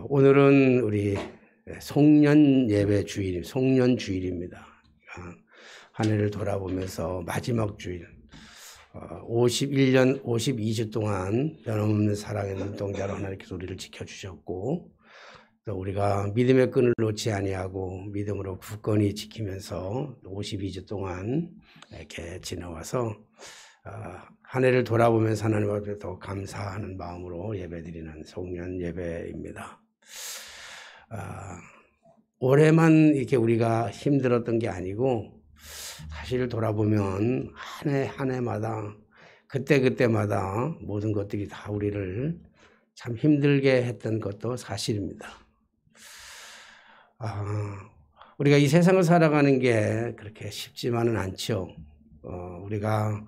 오늘은 우리 송년 예배 주일, 송년 주일입니다. 한 해를 돌아보면서 마지막 주일, 51년, 52주 동안 변함없는 사랑의 눈동자로 하나님께서 우리를 지켜주셨고, 또 우리가 믿음의 끈을 놓지 아니하고 믿음으로 굳건히 지키면서 52주 동안 이렇게 지나와서 한 해를 돌아보면서 하나님 앞에 더 감사하는 마음으로 예배드리는 송년 예배입니다. 올해만 이렇게 우리가 힘들었던 게 아니고 사실 돌아보면 한 해 한 해마다 그때마다 모든 것들이 다 우리를 참 힘들게 했던 것도 사실입니다. 우리가 이 세상을 살아가는 게 그렇게 쉽지만은 않죠. 우리가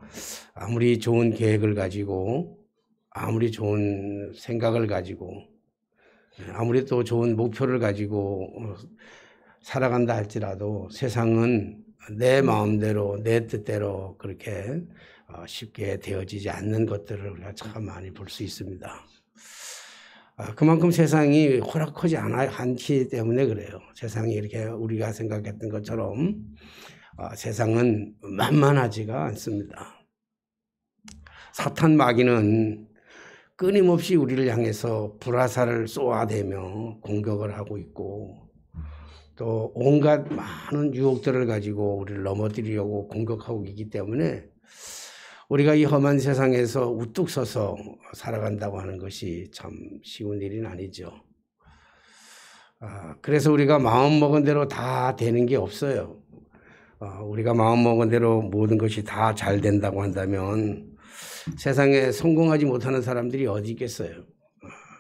아무리 좋은 계획을 가지고 아무리 좋은 생각을 가지고 아무리 또 좋은 목표를 가지고 살아간다 할지라도 세상은 내 마음대로 내 뜻대로 그렇게 쉽게 되어지지 않는 것들을 우리가 참 많이 볼 수 있습니다. 그만큼 세상이 호락하지 않기 때문에 그래요. 세상이 이렇게 우리가 생각했던 것처럼 세상은 만만하지가 않습니다. 사탄 마귀는 끊임없이 우리를 향해서 불화살을 쏘아대며 공격을 하고 있고, 또 온갖 많은 유혹들을 가지고 우리를 넘어뜨리려고 공격하고 있기 때문에 우리가 이 험한 세상에서 우뚝 서서 살아간다고 하는 것이 참 쉬운 일은 아니죠. 그래서 우리가 마음먹은 대로 다 되는 게 없어요. 우리가 마음먹은 대로 모든 것이 다 잘 된다고 한다면 세상에 성공하지 못하는 사람들이 어디 있겠어요.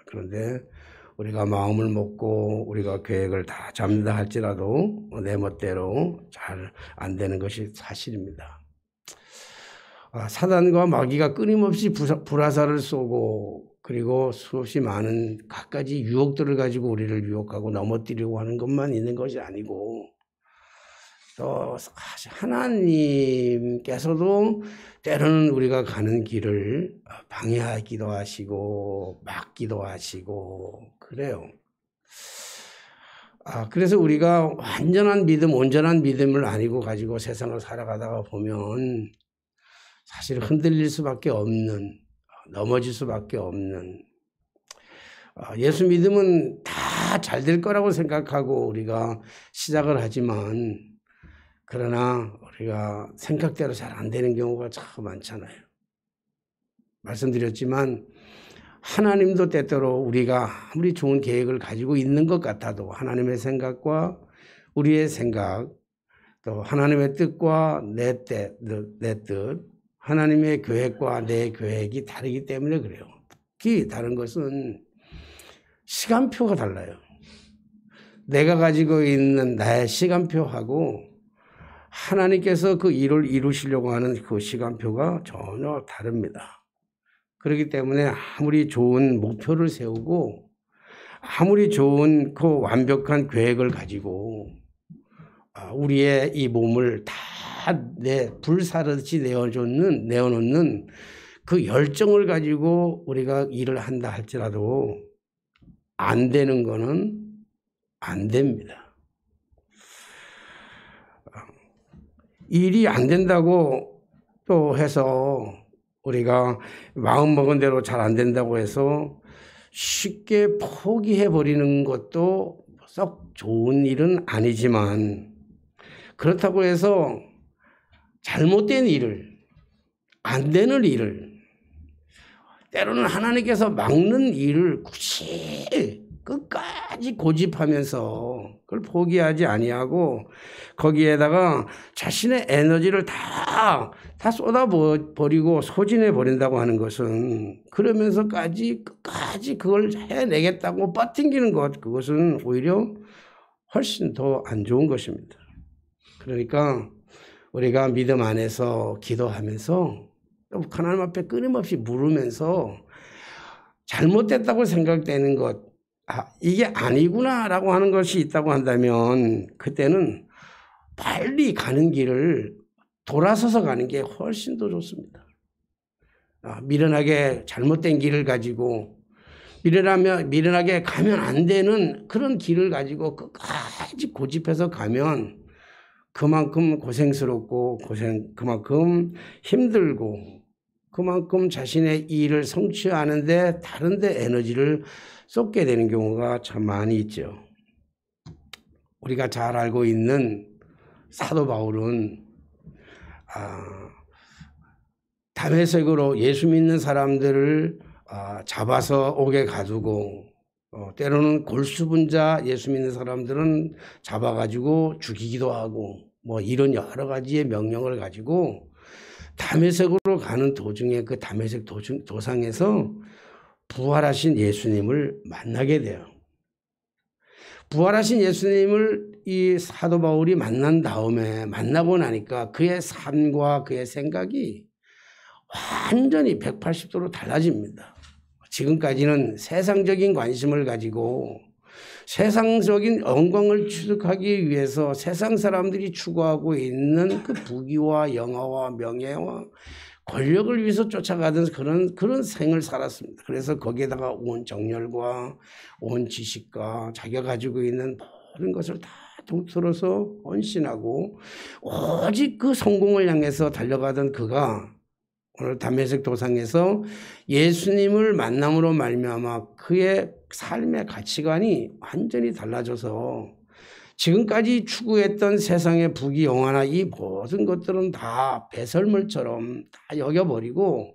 그런데 우리가 마음을 먹고 우리가 계획을 다 잡는다 할지라도 내 멋대로 잘 안 되는 것이 사실입니다. 사단과 마귀가 끊임없이 불화살을 쏘고 그리고 수없이 많은 갖가지 유혹들을 가지고 우리를 유혹하고 넘어뜨리려고 하는 것만 있는 것이 아니고, 또 하나님께서도 때로는 우리가 가는 길을 방해하기도 하시고 막기도 하시고 그래요. 그래서 우리가 완전한 믿음, 온전한 믿음을 아니고 가지고 세상을 살아가다가 보면 사실 흔들릴 수밖에 없는, 넘어질 수밖에 없는, 예수 믿음은 다 잘 될 거라고 생각하고 우리가 시작을 하지만 그러나 우리가 생각대로 잘 안 되는 경우가 참 많잖아요. 말씀드렸지만 하나님도 때때로 우리가 아무리 좋은 계획을 가지고 있는 것 같아도 하나님의 생각과 우리의 생각, 또 하나님의 뜻과 내 뜻, 하나님의 계획과 내 계획이 다르기 때문에 그래요. 특히 다른 것은 시간표가 달라요. 내가 가지고 있는 나의 시간표하고 하나님께서 그 일을 이루시려고 하는 그 시간표가 전혀 다릅니다. 그렇기 때문에 아무리 좋은 목표를 세우고 아무리 좋은 그 완벽한 계획을 가지고 우리의 이 몸을 다 불사르듯이 내어놓는 그 열정을 가지고 우리가 일을 한다 할지라도 안 되는 거는 안 됩니다. 일이 안 된다고 또 해서 우리가 마음먹은 대로 잘 안 된다고 해서 쉽게 포기해버리는 것도 썩 좋은 일은 아니지만, 그렇다고 해서 잘못된 일을, 안 되는 일을, 때로는 하나님께서 막는 일을 굳이 끝까지 고집하면서 그걸 포기하지 아니하고 거기에다가 자신의 에너지를 다 쏟아버리고 소진해버린다고 하는 것은, 그러면서까지 끝까지 그걸 해내겠다고 버팅기는 것, 그것은 오히려 훨씬 더 안 좋은 것입니다. 그러니까 우리가 믿음 안에서 기도하면서 또 하나님 앞에 끊임없이 물으면서 잘못됐다고 생각되는 것, 이게 아니구나라고 하는 것이 있다고 한다면 그때는 빨리 가는 길을 돌아서서 가는 게 훨씬 더 좋습니다. 미련하게 잘못된 길을 가지고 미련하게 가면 안 되는 그런 길을 가지고 끝까지 고집해서 가면 그만큼 고생스럽고 그만큼 힘들고 그만큼 자신의 일을 성취하는데 다른 데 에너지를 쏟게 되는 경우가 참 많이 있죠. 우리가 잘 알고 있는 사도 바울은 다메섹으로 예수 믿는 사람들을 잡아서 옥에 가두고 때로는 골수분자 예수 믿는 사람들은 잡아가지고 죽이기도 하고 뭐 이런 여러 가지의 명령을 가지고 다메섹으로 가는 도중에 그 다메섹 도상에서 부활하신 예수님을 만나게 돼요. 부활하신 예수님을 이 사도 바울이 만나고 나니까 그의 삶과 그의 생각이 완전히 180도로 달라집니다. 지금까지는 세상적인 관심을 가지고 세상적인 영광을 취득하기 위해서 세상 사람들이 추구하고 있는 그 부귀와 영화와 명예와 권력을 위해서 쫓아가던 그런 생을 살았습니다. 그래서 거기에다가 온 정열과 온 지식과 자기가 가지고 있는 모든 것을 다 통틀어서 헌신하고 오직 그 성공을 향해서 달려가던 그가 오늘 다메섹 도상에서 예수님을 만남으로 말미암아 그의 삶의 가치관이 완전히 달라져서 지금까지 추구했던 세상의 부귀 영화나 이 모든 것들은 다 배설물처럼 다 여겨버리고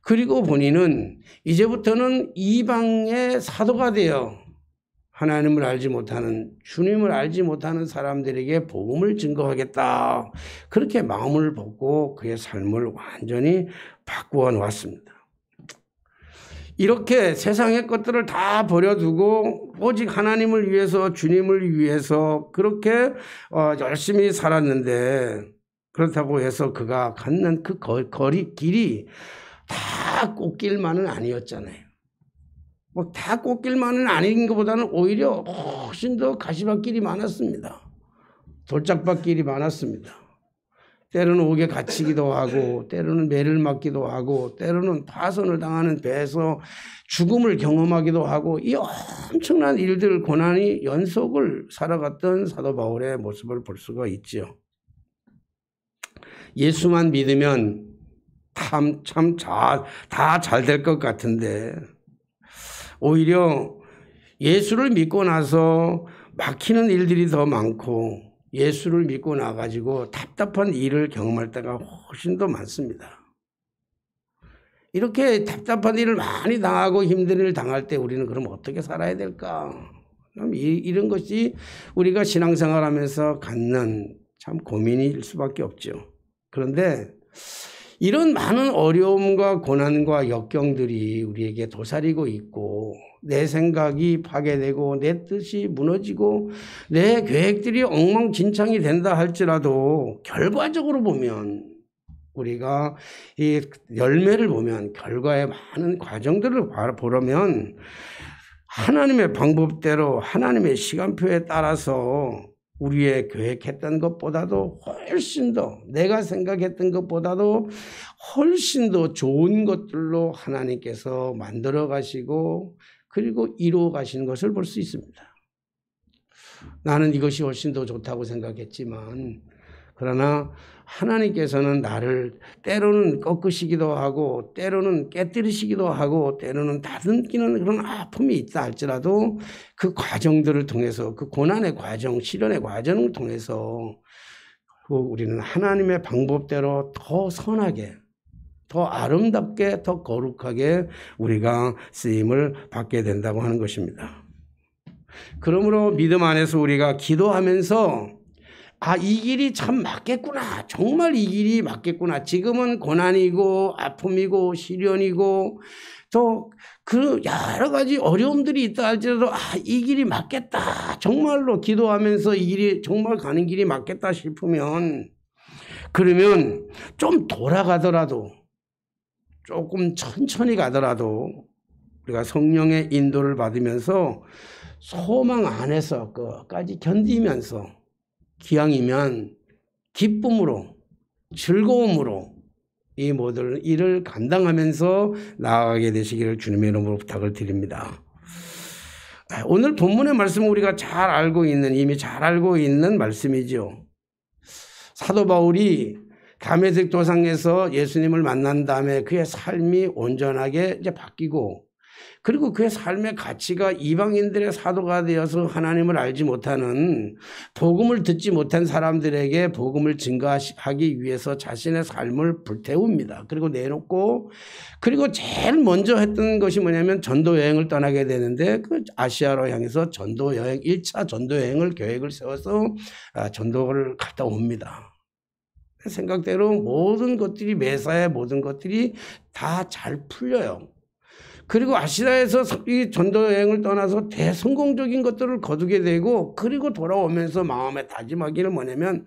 그리고 본인은 이제부터는 이방의 사도가 되어 하나님을 알지 못하는 주님을 알지 못하는 사람들에게 복음을 증거하겠다. 그렇게 마음을 먹고 그의 삶을 완전히 바꾸어 놓았습니다. 이렇게 세상의 것들을 다 버려두고 오직 하나님을 위해서 주님을 위해서 그렇게 열심히 살았는데 그렇다고 해서 그가 갖는 그 길이 다 꽃길만은 아니었잖아요. 뭐 다 꽃길만은 아닌 것보다는 오히려 훨씬 더 가시밭길이 많았습니다. 돌짝밭길이 많았습니다. 때로는 옥에 갇히기도 하고 때로는 매를 맞기도 하고 때로는 파손을 당하는 배에서 죽음을 경험하기도 하고 이 엄청난 일들 고난이 연속을 살아갔던 사도 바울의 모습을 볼 수가 있죠. 예수만 믿으면 참 다 잘 될 것 같은데 오히려 예수를 믿고 나서 막히는 일들이 더 많고 예수를 믿고 나가지고 답답한 일을 경험할 때가 훨씬 더 많습니다. 이렇게 답답한 일을 많이 당하고 힘든 일을 당할 때 우리는 그럼 어떻게 살아야 될까? 이런 것이 우리가 신앙생활하면서 갖는 참 고민일 수밖에 없죠. 그런데 이런 많은 어려움과 고난과 역경들이 우리에게 도사리고 있고 내 생각이 파괴되고 내 뜻이 무너지고 내 계획들이 엉망진창이 된다 할지라도 결과적으로 보면 우리가 이 열매를 보면 결과의 많은 과정들을 보려면 하나님의 방법대로 하나님의 시간표에 따라서 우리의 계획했던 것보다도 훨씬 더 내가 생각했던 것보다도 훨씬 더 좋은 것들로 하나님께서 만들어 가시고 그리고 이루어 가시는 것을 볼 수 있습니다. 나는 이것이 훨씬 더 좋다고 생각했지만 그러나 하나님께서는 나를 때로는 꺾으시기도 하고 때로는 깨뜨리시기도 하고 때로는 다듬기는 그런 아픔이 있다 할지라도 그 과정들을 통해서 그 고난의 과정, 시련의 과정을 통해서 우리는 하나님의 방법대로 더 선하게 더 아름답게 더 거룩하게 우리가 쓰임을 받게 된다고 하는 것입니다. 그러므로 믿음 안에서 우리가 기도하면서 이 길이 참 맞겠구나. 정말 이 길이 맞겠구나. 지금은 고난이고 아픔이고 시련이고 또 그 여러 가지 어려움들이 있다 할지라도 이 길이 맞겠다. 정말로 기도하면서 이 길이 정말 가는 길이 맞겠다 싶으면 그러면 좀 돌아가더라도 조금 천천히 가더라도 우리가 성령의 인도를 받으면서 소망 안에서 끝까지 견디면서 기왕이면 기쁨으로 즐거움으로 이 모든 일을 감당하면서 나아가게 되시기를 주님의 이름으로 부탁을 드립니다. 오늘 본문의 말씀은 우리가 잘 알고 있는, 이미 잘 알고 있는 말씀이죠. 사도 바울이 다메섹 도상에서 예수님을 만난 다음에 그의 삶이 온전하게 이제 바뀌고, 그리고 그의 삶의 가치가 이방인들의 사도가 되어서 하나님을 알지 못하는, 복음을 듣지 못한 사람들에게 복음을 증거하기 위해서 자신의 삶을 불태웁니다. 그리고 내놓고, 그리고 제일 먼저 했던 것이 뭐냐면 전도 여행을 떠나게 되는데, 그 아시아로 향해서 전도 여행, 1차 전도 여행을 계획을 세워서 전도를 갔다 옵니다. 생각대로 모든 것들이, 매사의 모든 것들이 다 잘 풀려요. 그리고 아시아에서 이 전도 여행을 떠나서 대성공적인 것들을 거두게 되고, 그리고 돌아오면서 마음에 다짐하기를 뭐냐면,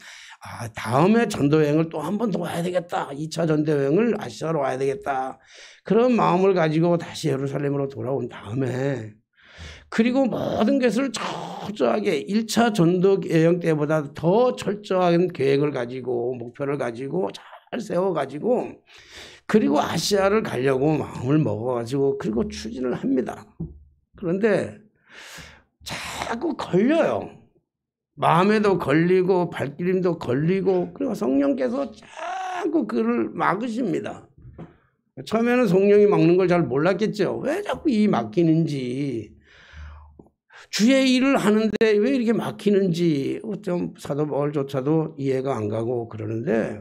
다음에 전도 여행을 또 한 번 더 와야 되겠다. 2차 전도 여행을 아시아로 와야 되겠다. 그런 마음을 가지고 다시 예루살렘으로 돌아온 다음에, 그리고 모든 것을 철저하게 1차 전도 여행 때보다 더 철저한 계획을 가지고, 목표를 가지고 잘 세워가지고, 그리고 아시아를 가려고 마음을 먹어가지고, 그리고 추진을 합니다. 그런데 자꾸 걸려요. 마음에도 걸리고 발길림도 걸리고, 그리고 성령께서 자꾸 그를 막으십니다. 처음에는 성령이 막는 걸 잘 몰랐겠죠. 왜 자꾸 이 막히는지, 주의 일을 하는데 왜 이렇게 막히는지 좀 사도 바울조차도 이해가 안 가고 그러는데,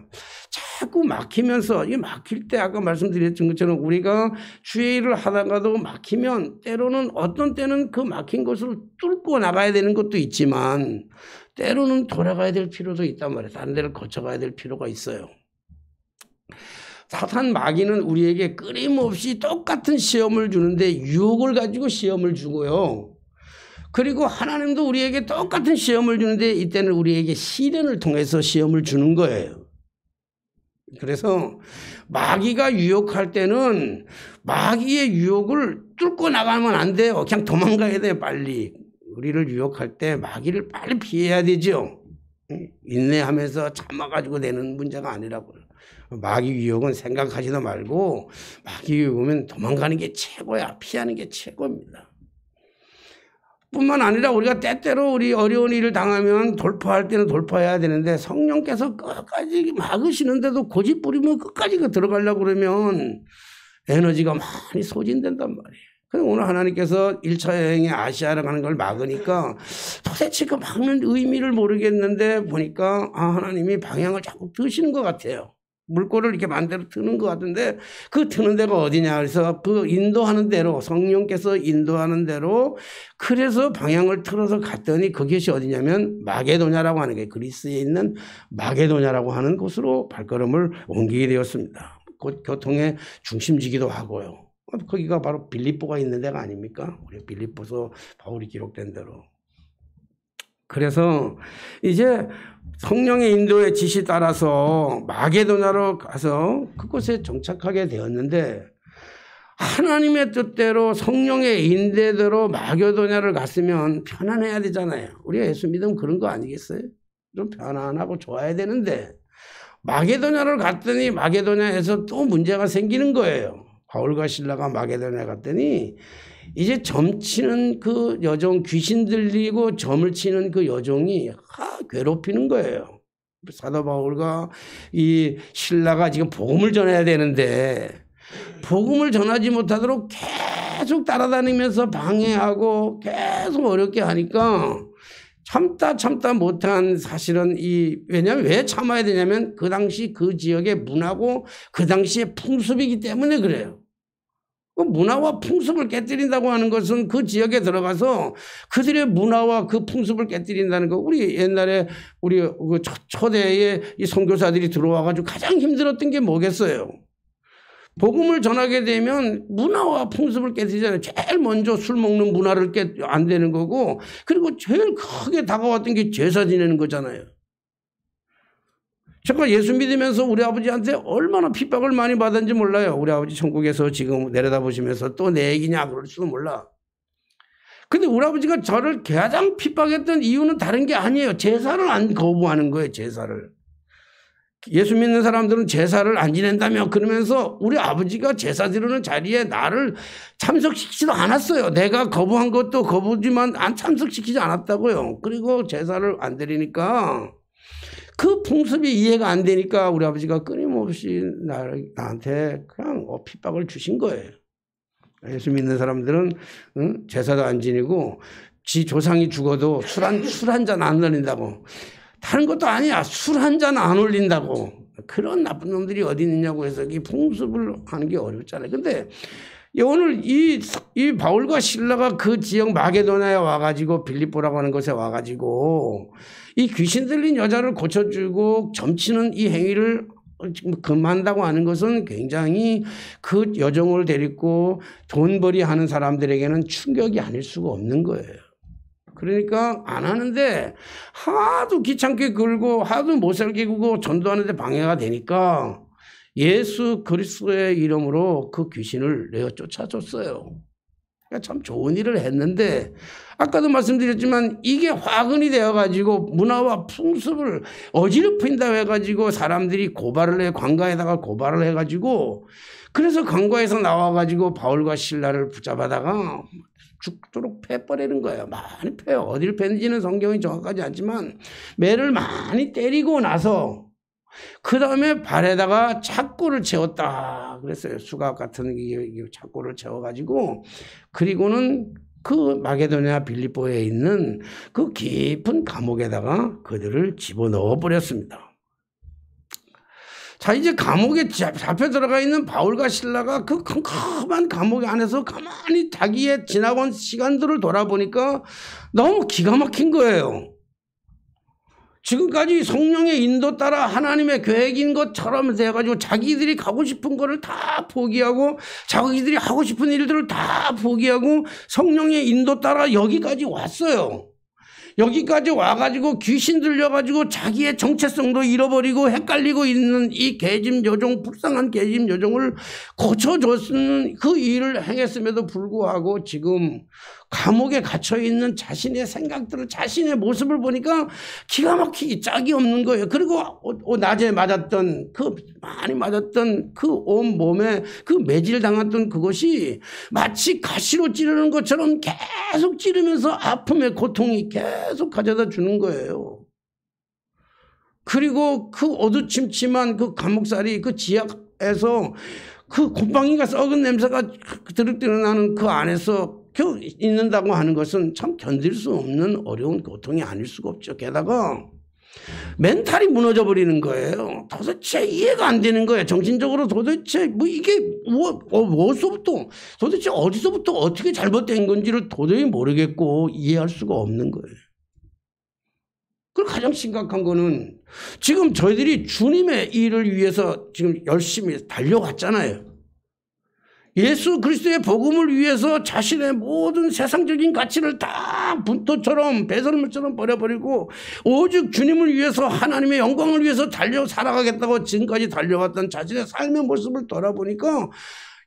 자꾸 막히면서, 이게 막힐 때 아까 말씀드렸던 것처럼 우리가 주의 일을 하다가도 막히면 때로는, 어떤 때는 그 막힌 것을 뚫고 나가야 되는 것도 있지만 때로는 돌아가야 될 필요도 있단 말이에요. 다른 데를 거쳐가야 될 필요가 있어요. 사탄 마귀는 우리에게 끊임없이 똑같은 시험을 주는데, 유혹을 가지고 시험을 주고요. 그리고 하나님도 우리에게 똑같은 시험을 주는데, 이때는 우리에게 시련을 통해서 시험을 주는 거예요. 그래서 마귀가 유혹할 때는 마귀의 유혹을 뚫고 나가면 안 돼요. 그냥 도망가야 돼요. 빨리. 우리를 유혹할 때 마귀를 빨리 피해야 되죠. 인내하면서 참아가지고 되는 문제가 아니라고요. 마귀 유혹은 생각하지도 말고, 마귀 유혹은 도망가는 게 최고야. 피하는 게 최고입니다. 뿐만 아니라 우리가 때때로 우리 어려운 일을 당하면 돌파할 때는 돌파해야 되는데, 성령께서 끝까지 막으시는데도 고집 부리면 끝까지 들어가려고 그러면 에너지가 많이 소진된단 말이에요. 그래서 오늘 하나님께서 1차 여행에 아시아를 가는 걸 막으니까 도대체 그 막는 의미를 모르겠는데, 보니까 하나님이 방향을 자꾸 드시는 것 같아요. 물꼬를 이렇게 만대로 트는 것 같은데, 그 트는 데가 어디냐. 그래서 그 인도하는 대로, 성령께서 인도하는 대로, 그래서 방향을 틀어서 갔더니 그것이 어디냐면 마게도냐라고 하는 게, 그리스에 있는 마게도냐라고 하는 곳으로 발걸음을 옮기게 되었습니다. 곧 교통의 중심지기도 하고요. 거기가 바로 빌립보가 있는 데가 아닙니까? 우리 빌립보서 바울이 기록된 대로. 그래서 이제 성령의 인도의 지시 따라서 마게도냐로 가서 그곳에 정착하게 되었는데, 하나님의 뜻대로 성령의 인도대로 마게도냐를 갔으면 편안해야 되잖아요. 우리가 예수 믿으면 그런 거 아니겠어요? 좀 편안하고 좋아야 되는데, 마게도냐를 갔더니 마게도냐에서 또 문제가 생기는 거예요. 바울과 실라가 마게도냐 갔더니 이제 점치는 그 여종, 귀신 들리고 점을 치는 그 여종이 괴롭히는 거예요. 사도 바울과 이 실라가 지금 복음을 전해야 되는데, 복음을 전하지 못하도록 계속 따라다니면서 방해하고 계속 어렵게 하니까 참다 못한, 사실은 왜냐하면 왜 참아야 되냐면 그 당시 그 지역의 문화고 그 당시의 풍습이기 때문에 그래요. 그 문화와 풍습을 깨뜨린다고 하는 것은 그 지역에 들어가서 그들의 문화와 그 풍습을 깨뜨린다는 거. 우리 옛날에 우리 그 초대에 이 선교사들이 들어와가지고 가장 힘들었던 게 뭐겠어요? 복음을 전하게 되면 문화와 풍습을 깨뜨리잖아요. 제일 먼저 술 먹는 문화를 안 되는 거고, 그리고 제일 크게 다가왔던 게 제사 지내는 거잖아요. 제가 예수 믿으면서 우리 아버지한테 얼마나 핍박을 많이 받았는지 몰라요. 우리 아버지 천국에서 지금 내려다보시면서 또 내 얘기냐 그럴 수도 몰라. 근데 우리 아버지가 저를 가장 핍박했던 이유는 다른 게 아니에요. 제사를 안 거부하는 거예요. 제사를. 예수 믿는 사람들은 제사를 안 지낸다며 그러면서 우리 아버지가 제사 드리는 자리에 나를 참석시키지도 않았어요. 내가 거부한 것도 거부지만 안 참석시키지 않았다고요. 그리고 제사를 안 드리니까 그 풍습이 이해가 안 되니까 우리 아버지가 끊임없이 나한테 그냥 핍박을 주신 거예요. 예수 믿는 사람들은 제사도 안 지내고 지 조상이 죽어도 술 한 잔 안 올린다고. 다른 것도 아니야. 술 한 잔 안 올린다고. 그런 나쁜 놈들이 어디 있느냐고 해서 이 풍습을 하는 게 어렵잖아요. 근데 오늘 이 바울과 실라가 그 지역 마게도냐에 와가지고 빌립보라고 하는 곳에 와가지고 이 귀신 들린 여자를 고쳐주고 점치는 이 행위를 금한다고 하는 것은 굉장히 그 여종을 데리고 돈벌이 하는 사람들에게는 충격이 아닐 수가 없는 거예요. 그러니까 안 하는데 하도 귀찮게 굴고 하도 못살게 구고 전도하는데 방해가 되니까 예수 그리스도의 이름으로 그 귀신을 내어 쫓아줬어요. 그러니까 참 좋은 일을 했는데 아까도 말씀드렸지만 이게 화근이 되어가지고 문화와 풍습을 어지럽힌다 해가지고 사람들이 고발을 해, 관가에다가 고발을 해가지고 그래서 관가에서 나와가지고 바울과 실라를 붙잡아다가 죽도록 패버리는 거예요. 많이 패요. 어디를 팼는지는 성경이 정확하지 않지만 매를 많이 때리고 나서 그 다음에 발에다가 착고를 채웠다 그랬어요. 수갑 같은 착고를 채워가지고 그리고는 그 마게도냐 빌립보에 있는 그 깊은 감옥에다가 그들을 집어넣어 버렸습니다. 자, 이제 감옥에 잡혀 들어가 있는 바울과 실라가 그 컴컴한 감옥 안에서 가만히 자기의 지나온 시간들을 돌아보니까 너무 기가 막힌 거예요. 지금까지 성령의 인도 따라 하나님의 계획인 것처럼 돼가지고 자기들이 가고 싶은 거를 다 포기하고 자기들이 하고 싶은 일들을 다 포기하고 성령의 인도 따라 여기까지 왔어요. 여기까지 와가지고 귀신 들려가지고 자기의 정체성도 잃어버리고 헷갈리고 있는 이 계집 여종, 불쌍한 계집 여종을 고쳐줬는 그 일을 행했음에도 불구하고 지금 감옥에 갇혀있는 자신의 생각들을 자신의 모습을 보니까 기가 막히게 짝이 없는 거예요. 그리고 낮에 맞았던 많이 맞았던 그 온 몸에 그 매질 당했던 그것이 마치 가시로 찌르는 것처럼 계속 찌르면서 아픔의 고통이 계속 가져다 주는 거예요. 그리고 그 어두침침한 그 감옥살이 그 지하에서 그 곰팡이가 썩은 냄새가 드륵드륵 나는 그 안에서 있는다고 하는 것은 참 견딜 수 없는 어려운 고통이 아닐 수가 없죠. 게다가 멘탈이 무너져 버리는 거예요. 도대체 이해가 안 되는 거예요. 정신적으로 도대체 이게 뭐서부터 도대체 어디서부터 어떻게 잘못된 건지를 도저히 모르겠고 이해할 수가 없는 거예요. 그리고 가장 심각한 거는 지금 저희들이 주님의 일을 위해서 지금 열심히 달려갔잖아요. 예수 그리스도의 복음을 위해서 자신의 모든 세상적인 가치를 다 분토처럼 배설물처럼 버려버리고 오직 주님을 위해서 하나님의 영광을 위해서 살아가겠다고 지금까지 달려왔던 자신의 삶의 모습을 돌아보니까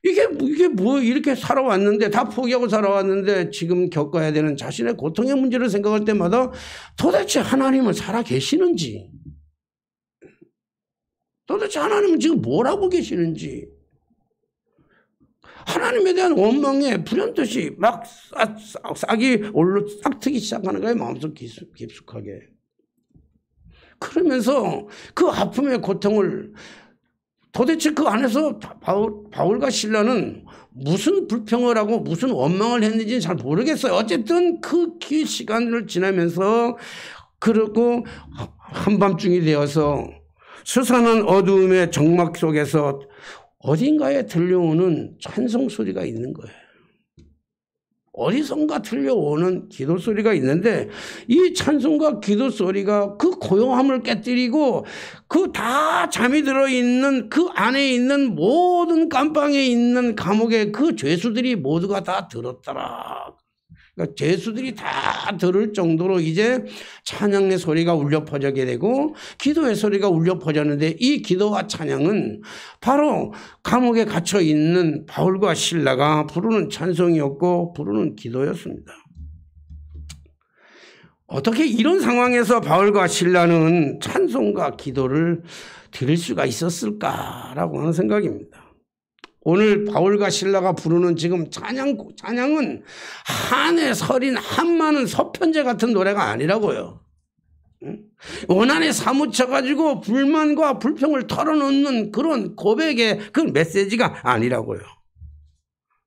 이게 뭐 이렇게 살아왔는데 다 포기하고 살아왔는데 지금 겪어야 되는 자신의 고통의 문제를 생각할 때마다 도대체 하나님은 살아 계시는지 도대체 하나님은 지금 뭘 하고 계시는지 하나님에 대한 원망에 불현듯이 막 싹이 싹트기 시작하는 거예요. 마음속 깊숙하게. 그러면서 그 아픔의 고통을 도대체 그 안에서 바울과 실라는 무슨 불평을 하고 무슨 원망을 했는지는 잘 모르겠어요. 어쨌든 그 시간을 지나면서 그리고 한밤중이 되어서 수산한 어두움의 정막 속에서 어딘가에 들려오는 찬송 소리가 있는 거예요. 어디선가 들려오는 기도 소리가 있는데 이 찬송과 기도 소리가 그 고요함을 깨뜨리고 그 다 잠이 들어있는 그 안에 있는 모든 감방에 있는 감옥의 그 죄수들이 모두가 다 들었더라. 그러니까 죄수들이 다 들을 정도로 이제 찬양의 소리가 울려 퍼지게 되고 기도의 소리가 울려 퍼졌는데 이 기도와 찬양은 바로 감옥에 갇혀 있는 바울과 실라가 부르는 찬송이었고 부르는 기도였습니다. 어떻게 이런 상황에서 바울과 실라는 찬송과 기도를 드릴 수가 있었을까라고 하는 생각입니다. 오늘 바울과 실라가 부르는 지금 찬양은 한해 서린 한마는 서편제 같은 노래가 아니라고요. 원한에 사무쳐가지고 불만과 불평을 털어놓는 그런 고백의 그 메시지가 아니라고요.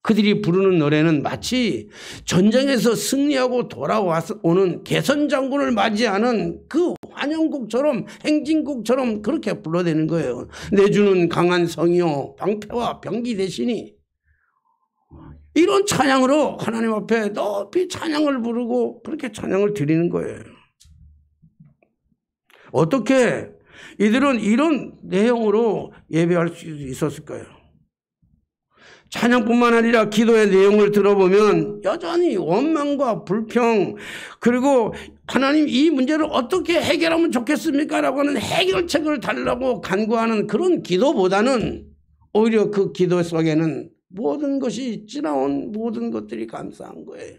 그들이 부르는 노래는 마치 전쟁에서 승리하고 돌아오는 개선장군을 맞이하는 그 환영곡처럼 행진곡처럼 그렇게 불러대는 거예요. 내주는 강한 성이요 방패와 병기 대신이, 이런 찬양으로 하나님 앞에 높이 찬양을 부르고 그렇게 찬양을 드리는 거예요. 어떻게 이들은 이런 내용으로 예배할 수 있었을까요? 찬양뿐만 아니라 기도의 내용을 들어보면 여전히 원망과 불평, 그리고 하나님 이 문제를 어떻게 해결하면 좋겠습니까? 라고 하는 해결책을 달라고 간구하는 그런 기도보다는 오히려 그 기도 속에는 모든 것이 지나온 모든 것들이 감사한 거예요.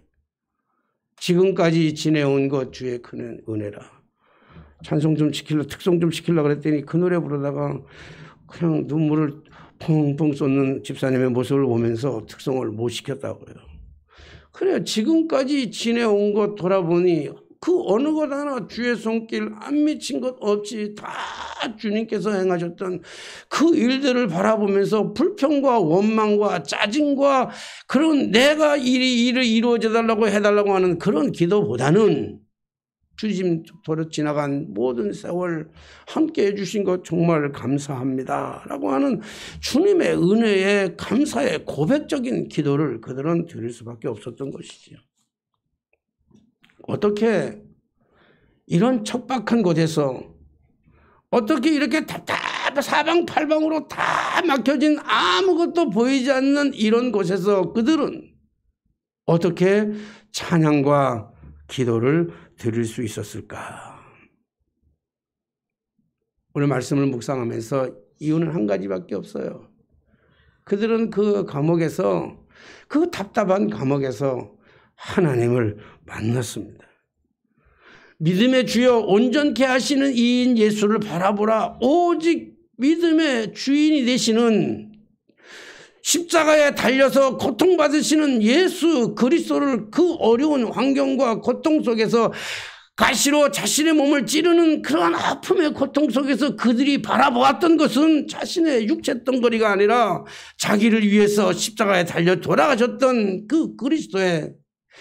지금까지 지내온 것 주의 큰 은혜라. 찬송 좀 시키려고, 특송 좀 시키려고 그랬더니 그 노래 부르다가 그냥 눈물을 펑펑 쏟는 집사님의 모습을 보면서 특송을 못 시켰다고요. 그래요. 지금까지 지내온 것 돌아보니 그 어느 것 하나 주의 손길 안 미친 것 없이 다 주님께서 행하셨던 그 일들을 바라보면서 불평과 원망과 짜증과 그런 내가 일을 이루어져 달라고 해달라고 하는 그런 기도보다는 주님 도로 지나간 모든 세월 함께 해주신 것 정말 감사합니다 라고 하는 주님의 은혜에 감사의 고백적인 기도를 그들은 드릴 수밖에 없었던 것이죠. 어떻게 이런 척박한 곳에서 어떻게 이렇게 사방팔방으로 다 막혀진 아무것도 보이지 않는 이런 곳에서 그들은 어떻게 찬양과 기도를 드릴 수 있었을까? 오늘 말씀을 묵상하면서 이유는 한 가지밖에 없어요. 그들은 그 감옥에서, 그 답답한 감옥에서 하나님을 만났습니다. 믿음의 주여 온전케 하시는 이인 예수를 바라보라. 오직 믿음의 주인이 되시는, 십자가에 달려서 고통받으시는 예수 그리스도를 그 어려운 환경과 고통 속에서 가시로 자신의 몸을 찌르는 그러한 아픔의 고통 속에서 그들이 바라보았던 것은 자신의 육체 덩거리가 아니라 자기를 위해서 십자가에 달려 돌아가셨던 그 그리스도의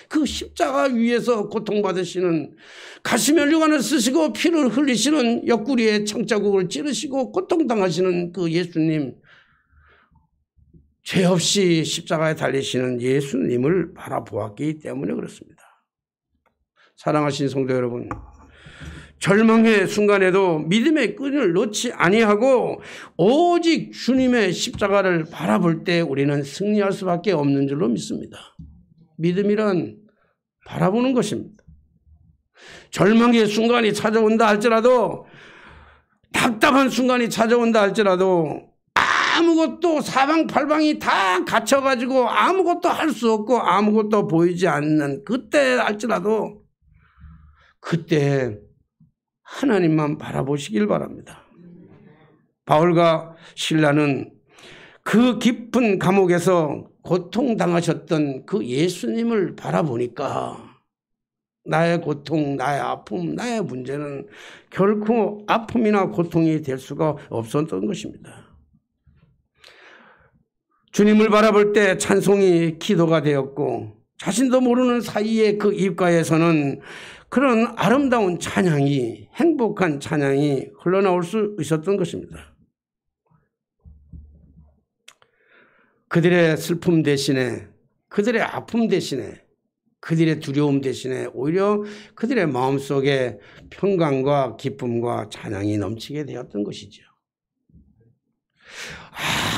그 십자가 위에서 고통받으시는, 가시면류관을 쓰시고 피를 흘리시는, 옆구리에 창자국을 찌르시고 고통당하시는 그 예수님, 죄 없이 십자가에 달리시는 예수님을 바라보았기 때문에 그렇습니다. 사랑하신 성도 여러분, 절망의 순간에도 믿음의 끈을 놓지 아니하고 오직 주님의 십자가를 바라볼 때 우리는 승리할 수밖에 없는 줄로 믿습니다. 믿음이란 바라보는 것입니다. 절망의 순간이 찾아온다 할지라도, 답답한 순간이 찾아온다 할지라도, 아무것도 사방팔방이 다 갇혀가지고 아무것도 할 수 없고 아무것도 보이지 않는 그때 할지라도 그때 하나님만 바라보시길 바랍니다. 바울과 실라는 그 깊은 감옥에서 고통당하셨던 그 예수님을 바라보니까 나의 고통, 나의 아픔, 나의 문제는 결코 아픔이나 고통이 될 수가 없었던 것입니다. 주님을 바라볼 때 찬송이 기도가 되었고, 자신도 모르는 사이에 그 입가에서는 그런 아름다운 찬양이, 행복한 찬양이 흘러나올 수 있었던 것입니다. 그들의 슬픔 대신에, 그들의 아픔 대신에, 그들의 두려움 대신에 오히려 그들의 마음속에 평강과 기쁨과 찬양이 넘치게 되었던 것이죠.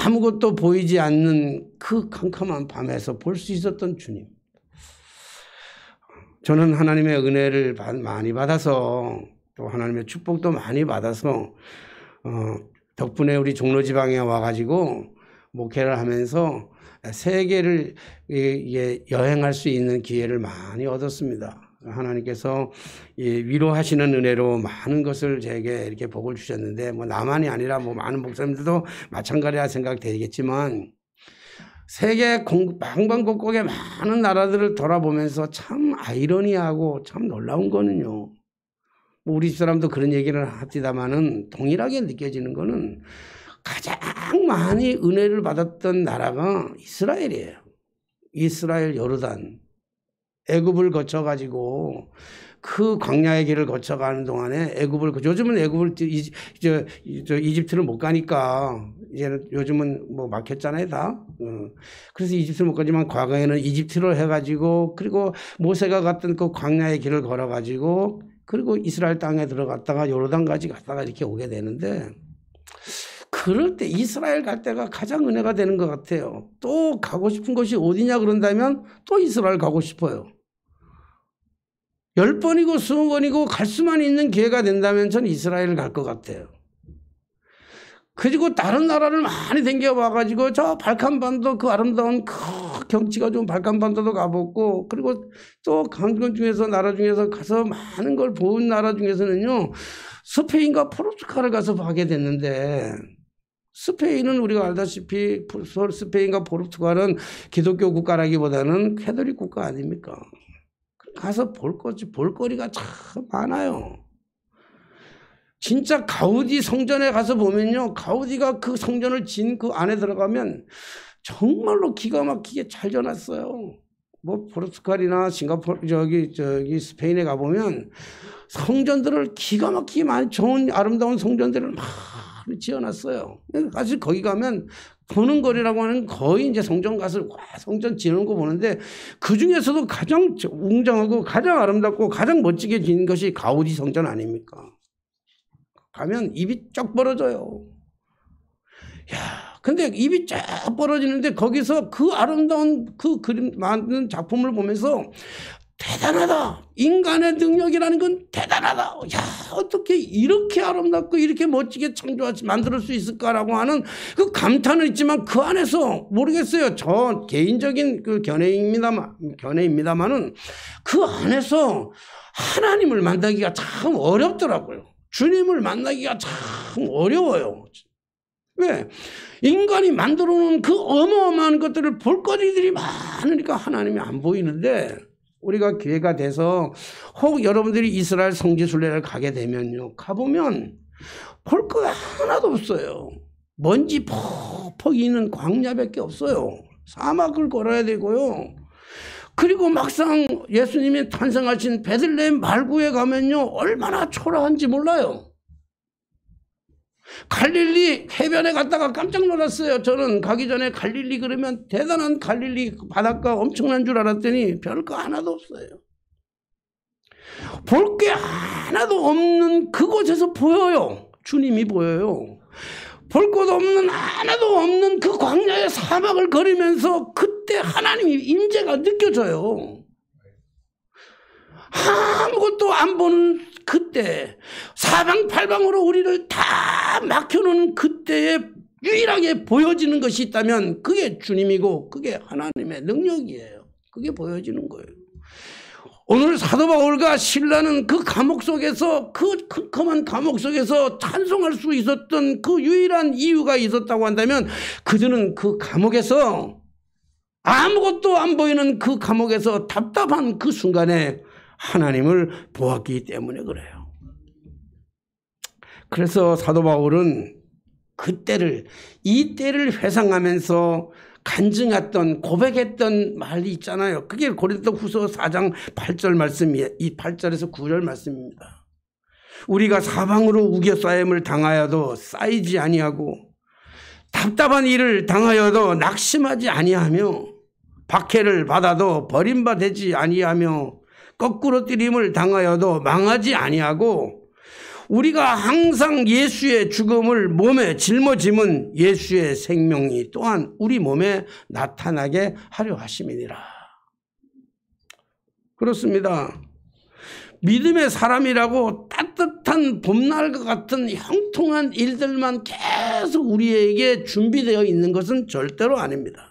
아무것도 보이지 않는 그 캄캄한 밤에서 볼 수 있었던 주님. 저는 하나님의 은혜를 많이 받아서, 또 하나님의 축복도 많이 받아서 덕분에 우리 종로지방에 와가지고 목회를 하면서 세계를 여행할 수 있는 기회를 많이 얻었습니다. 하나님께서 위로하시는 은혜로 많은 것을 제게 이렇게 복을 주셨는데, 뭐 나만이 아니라 뭐 많은 목사님들도 마찬가지라 생각되겠지만, 세계 방방곡곡의 많은 나라들을 돌아보면서 참 아이러니하고 참 놀라운 거는요, 우리 사람도 그런 얘기를 합디다마는 동일하게 느껴지는 거는 가장 많이 은혜를 받았던 나라가 이스라엘이에요. 이스라엘, 요르단, 애굽을 거쳐가지고 그 광야의 길을 거쳐가는 동안에 요즘은 이집트를 못 가니까 이제는 요즘은 뭐 막혔잖아요, 다. 그래서 이집트를 못 가지만 과거에는 이집트로 해가지고, 그리고 모세가 갔던 그 광야의 길을 걸어가지고, 그리고 이스라엘 땅에 들어갔다가 요르단까지 갔다가 이렇게 오게 되는데, 그럴 때 이스라엘 갈 때가 가장 은혜가 되는 것 같아요. 또 가고 싶은 곳이 어디냐 그런다면 또 이스라엘 가고 싶어요. 10번이고 20번이고 갈 수만 있는 기회가 된다면 전 이스라엘을 갈 것 같아요. 그리고 다른 나라를 많이 댕겨봐가지고 저 발칸반도, 그 아름다운 그 경치가 좋은 발칸반도도 가보고, 그리고 또 강권 중에서 나라 중에서 가서 많은 걸 본 나라 중에서는요, 스페인과 포르투갈을 가서 가게 됐는데, 스페인은 우리가 알다시피 스페인과 포르투갈은 기독교 국가라기보다는 캐톨릭 국가 아닙니까? 가서 볼거리가 참 많아요. 진짜 가우디 성전에 가서 보면요, 가우디가 그 성전을 진 그 안에 들어가면 정말로 기가 막히게 잘 지어놨어요. 뭐 포르투갈이나 싱가포르, 저기 스페인에 가보면 성전들을 기가 막히게 많이 좋은 아름다운 성전들을 많이 지어놨어요. 사실 거기 가면 보는 거리라고 하는 거의 이제 성전 가서 와, 성전 지는 거 보는데, 그 중에서도 가장 웅장하고 가장 아름답고 가장 멋지게 지은 것이 가우디 성전 아닙니까? 가면 입이 쫙 벌어져요. 야, 근데 입이 쫙 벌어지는데 거기서 그 아름다운 그 그림 만든 작품을 보면서 대단하다. 인간의 능력이라는 건 대단하다. 야, 어떻게 이렇게 아름답고 이렇게 멋지게 만들 수 있을까라고 하는 그 감탄은 있지만, 그 안에서 모르겠어요. 저 개인적인 그 견해입니다만은 그 안에서 하나님을 만나기가 참 어렵더라고요. 주님을 만나기가 참 어려워요. 왜? 인간이 만들어 놓은 그 어마어마한 것들을 볼거리들이 많으니까 하나님이 안 보이는데, 우리가 기회가 돼서 혹 여러분들이 이스라엘 성지순례를 가게 되면요, 가보면 볼 거 하나도 없어요. 먼지 퍽퍽 있는 광야밖에 없어요. 사막을 걸어야 되고요. 그리고 막상 예수님이 탄생하신 베들레헴 말구에 가면요, 얼마나 초라한지 몰라요. 갈릴리 해변에 갔다가 깜짝 놀랐어요. 저는 가기 전에 갈릴리 그러면 대단한 갈릴리 바닷가 엄청난 줄 알았더니 별거 하나도 없어요. 볼 게 하나도 없는 그곳에서 보여요. 주님이 보여요. 볼 것 없는, 하나도 없는 그 광야의 사막을 걸으면서 그때 하나님의 임재가 느껴져요. 아무것도 안 보는 그때, 사방팔방으로 우리를 다 막혀놓은 그때에 유일하게 보여지는 것이 있다면 그게 주님이고 그게 하나님의 능력이에요. 그게 보여지는 거예요. 오늘 사도 바울과 실라는 그 감옥 속에서, 그 컴컴한 감옥 속에서 찬송할 수 있었던 그 유일한 이유가 있었다고 한다면, 그들은 그 감옥에서, 아무것도 안 보이는 그 감옥에서 답답한 그 순간에 하나님을 보았기 때문에 그래요. 그래서 사도 바울은 이 때를 회상하면서 간증했던, 고백했던 말이 있잖아요. 그게 고린도후서 4장 8절 말씀이에요. 이 8절에서 9절 말씀입니다. 우리가 사방으로 우겨싸임을 당하여도 쌓이지 아니하고, 답답한 일을 당하여도 낙심하지 아니하며, 박해를 받아도 버림받지 아니하며, 거꾸로 뜨림을 당하여도 망하지 아니하고, 우리가 항상 예수의 죽음을 몸에 짊어짐은 예수의 생명이 또한 우리 몸에 나타나게 하려 하심이니라. 그렇습니다. 믿음의 사람이라고 따뜻한 봄날과 같은 형통한 일들만 계속 우리에게 준비되어 있는 것은 절대로 아닙니다.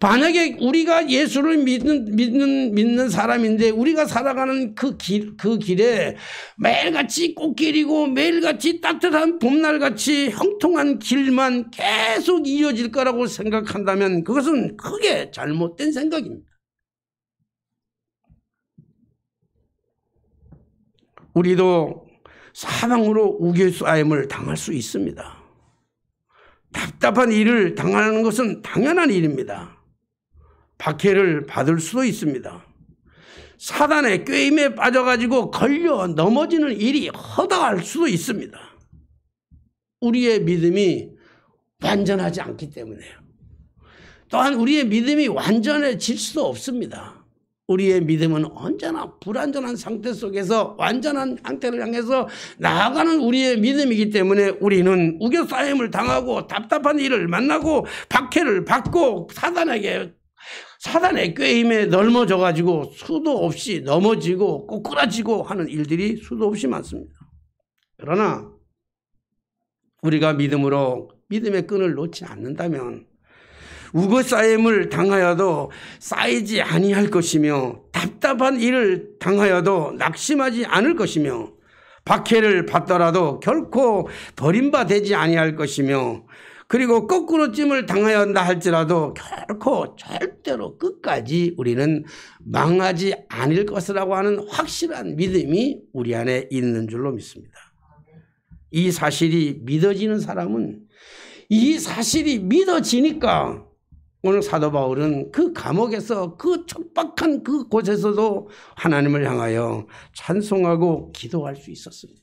만약에 우리가 예수를 믿는 사람인데 우리가 살아가는 그 길에 매일같이 꽃길이고 매일같이 따뜻한 봄날같이 형통한 길만 계속 이어질 거라고 생각한다면 그것은 크게 잘못된 생각입니다. 우리도 사방으로 우겨싸임을 당할 수 있습니다. 답답한 일을 당하는 것은 당연한 일입니다. 박해를 받을 수도 있습니다. 사단의 꾀임에 빠져가지고 걸려 넘어지는 일이 허다할 수도 있습니다. 우리의 믿음이 완전하지 않기 때문에요. 또한 우리의 믿음이 완전해질 수도 없습니다. 우리의 믿음은 언제나 불완전한 상태 속에서 완전한 상태를 향해서 나아가는 우리의 믿음이기 때문에 우리는 우겨싸임을 당하고 답답한 일을 만나고 박해를 받고 사단의 꾀임에 넘어져가지고 수도 없이 넘어지고 꼬꾸라지고 하는 일들이 수도 없이 많습니다. 그러나 우리가 믿음으로 믿음의 끈을 놓지 않는다면 우거싸임을 당하여도 쌓이지 아니할 것이며 답답한 일을 당하여도 낙심하지 않을 것이며 박해를 받더라도 결코 버림받지 아니할 것이며 그리고 거꾸로짐을 당하였다 할지라도 결코 절대로 끝까지 우리는 망하지 않을 것이라고 하는 확실한 믿음이 우리 안에 있는 줄로 믿습니다. 이 사실이 믿어지는 사람은 이 사실이 믿어지니까 오늘 사도 바울은 그 감옥에서 그 척박한 그 곳에서도 하나님을 향하여 찬송하고 기도할 수 있었습니다.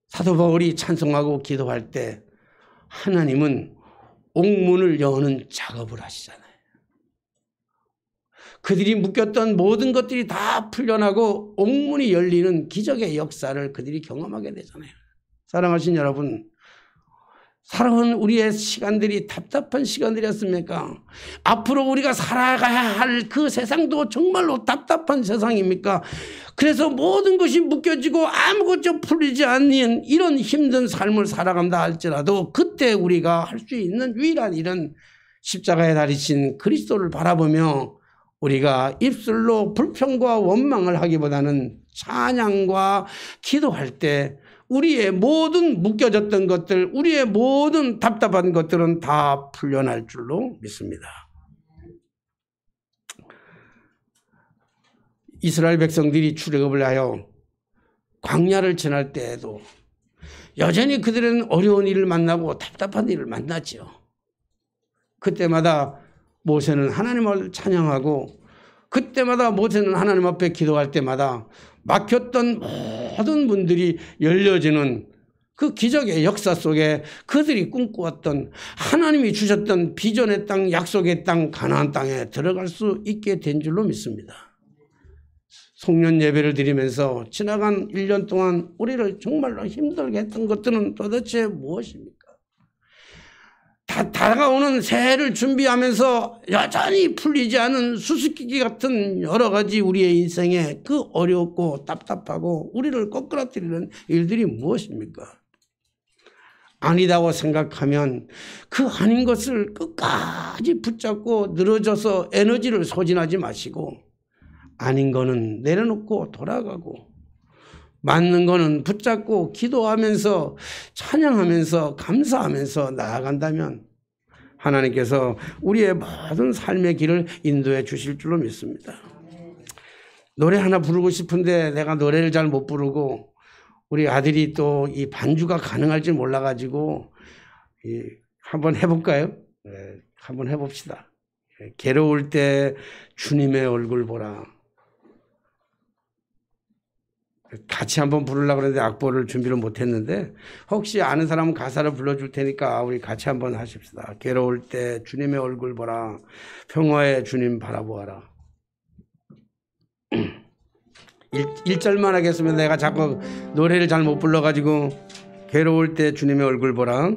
사도 바울이 찬송하고 기도할 때 하나님은 옥문을 여는 작업을 하시잖아요. 그들이 묶였던 모든 것들이 다 풀려나고 옥문이 열리는 기적의 역사를 그들이 경험하게 되잖아요. 사랑하신 여러분, 살아온 우리의 시간들이 답답한 시간들이었습니까? 앞으로 우리가 살아가야 할 그 세상도 정말로 답답한 세상입니까? 그래서 모든 것이 묶여지고 아무것도 풀리지 않는 이런 힘든 삶을 살아간다 할지라도 그때 우리가 할 수 있는 유일한 일은 십자가에 달리신 그리스도를 바라보며 우리가 입술로 불평과 원망을 하기보다는 찬양과 기도할 때 우리의 모든 묶여졌던 것들, 우리의 모든 답답한 것들은 다 풀려날 줄로 믿습니다. 이스라엘 백성들이 출애굽을 하여 광야를 지날 때에도 여전히 그들은 어려운 일을 만나고 답답한 일을 만났죠. 그때마다 모세는 하나님을 찬양하고 그때마다 모세는 하나님 앞에 기도할 때마다 막혔던 모든 문들이 열려지는 그 기적의 역사 속에 그들이 꿈꾸었던 하나님이 주셨던 비전의 땅, 약속의 땅, 가나안 땅에 들어갈 수 있게 된 줄로 믿습니다. 송년 예배를 드리면서 지나간 1년 동안 우리를 정말로 힘들게 했던 것들은 도대체 무엇입니까? 다가오는 새해를 준비하면서 여전히 풀리지 않은 수수께끼 같은 여러 가지 우리의 인생에 그 어렵고 답답하고 우리를 꼬꾸라뜨리는 일들이 무엇입니까? 아니다고 생각하면 그 아닌 것을 끝까지 붙잡고 늘어져서 에너지를 소진하지 마시고 아닌 거는 내려놓고 돌아가고 맞는 거는 붙잡고 기도하면서 찬양하면서 감사하면서 나아간다면 하나님께서 우리의 모든 삶의 길을 인도해 주실 줄로 믿습니다. 노래 하나 부르고 싶은데 내가 노래를 잘 못 부르고 우리 아들이 또 이 반주가 가능할지 몰라가지고 한번 해볼까요? 네, 한번 해봅시다. 괴로울 때 주님의 얼굴 보라. 같이 한번 부르려고 그랬는데 악보를 준비를 못했는데 혹시 아는 사람은 가사를 불러줄 테니까 우리 같이 한번 하십시다. 괴로울 때 주님의 얼굴 보라. 평화의 주님 바라보아라. 1절만 하겠으면 내가 자꾸 노래를 잘 못 불러가지고 괴로울 때 주님의 얼굴 보라.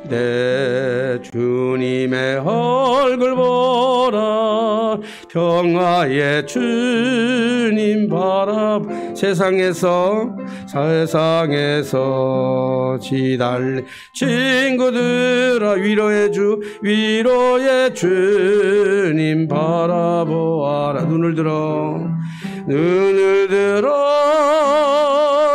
내 주님의 얼굴 보라. 평화의 주님 바라. 세상에서 세상에서 시달린 친구들아 위로의 주님 바라보아라. 눈을 들어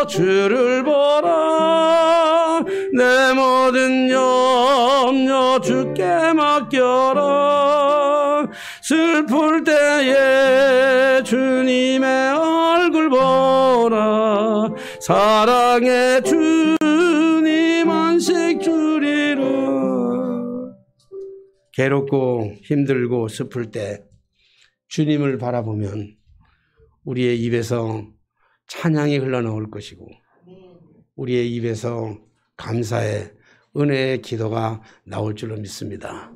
주를 보라. 내 모든 염려 주께 맡겨라. 슬플 때에 주님의 얼굴 보라. 사랑의 주님 안식 주리라. 괴롭고 힘들고 슬플 때 주님을 바라보면 우리의 입에서 찬양이 흘러나올 것이고 우리의 입에서 감사의 은혜의 기도가 나올 줄로 믿습니다.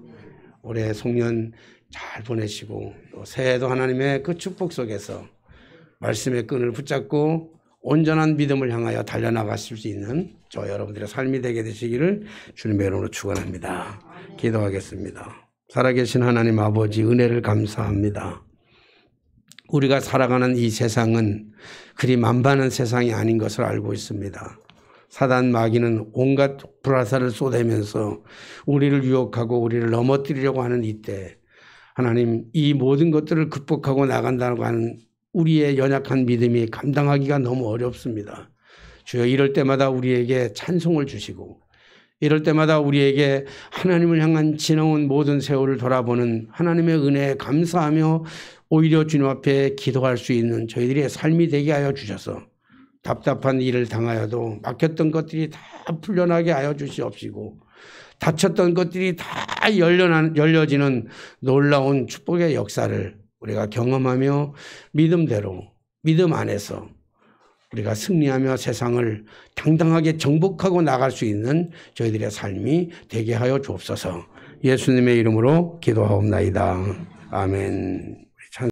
올해 송년 잘 보내시고 또 새해도 하나님의 그 축복 속에서 말씀의 끈을 붙잡고 온전한 믿음을 향하여 달려나가실 수 있는 저 여러분들의 삶이 되게 되시기를 주님의 이름으로 축원합니다. 기도하겠습니다. 살아계신 하나님 아버지, 은혜를 감사합니다. 우리가 살아가는 이 세상은 그리 만반한 세상이 아닌 것을 알고 있습니다. 사단 마귀는 온갖 불화살을 쏟아내면서 우리를 유혹하고 우리를 넘어뜨리려고 하는 이때 하나님, 이 모든 것들을 극복하고 나간다고 하는 우리의 연약한 믿음이 감당하기가 너무 어렵습니다. 주여, 이럴 때마다 우리에게 찬송을 주시고 이럴 때마다 우리에게 하나님을 향한 지나온 모든 세월을 돌아보는 하나님의 은혜에 감사하며 오히려 주님 앞에 기도할 수 있는 저희들의 삶이 되게 하여 주셔서 답답한 일을 당하여도 막혔던 것들이 다 풀려나게 하여 주시옵시고 닫혔던 것들이 다 열려지는 놀라운 축복의 역사를 우리가 경험하며 믿음대로 믿음 안에서 우리가 승리하며 세상을 당당하게 정복하고 나갈 수 있는 저희들의 삶이 되게 하여 주옵소서. 예수님의 이름으로 기도하옵나이다. 아멘.